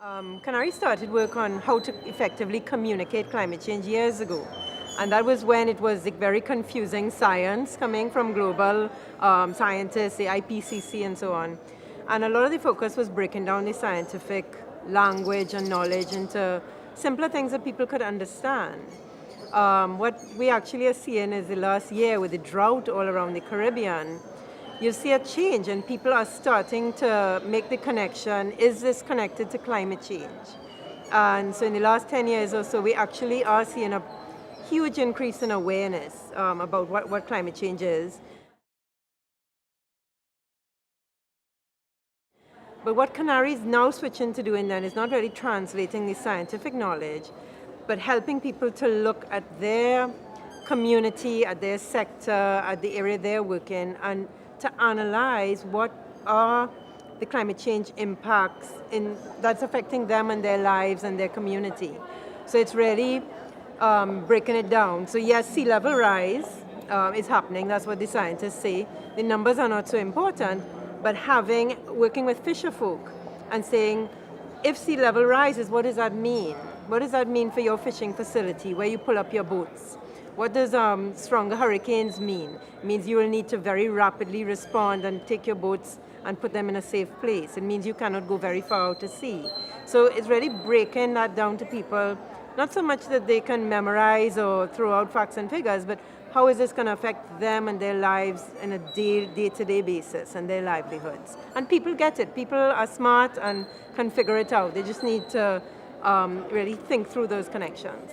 CANARI started work on how to effectively communicate climate change years ago. And that was when it was like very confusing science coming from global scientists, the IPCC and so on. And a lot of the focus was breaking down the scientific language and knowledge into simpler things that people could understand. What we actually are seeing is the last year with the drought all around the Caribbean, you see a change and people are starting to make the connection, is this connected to climate change? And so in the last 10 years or so, we actually are seeing a huge increase in awareness about what climate change is. But what CANARI is now switching to doing then is not really translating the scientific knowledge, but helping people to look at their community, at their sector, at the area they're working, and to analyze what are the climate change impacts that's affecting them and their lives and their community. So it's really breaking it down. So yes, sea level rise is happening, that's what the scientists say. The numbers are not so important, but working with fisher folk and saying, if sea level rises, what does that mean? What does that mean for your fishing facility where you pull up your boats? What does stronger hurricanes mean? It means you will need to very rapidly respond and take your boats and put them in a safe place. It means you cannot go very far out to sea. So it's really breaking that down to people, not so much that they can memorize or throw out facts and figures, but how is this going to affect them and their lives in a day-to-day basis and their livelihoods? And people get it. People are smart and can figure it out. They just need to really think through those connections.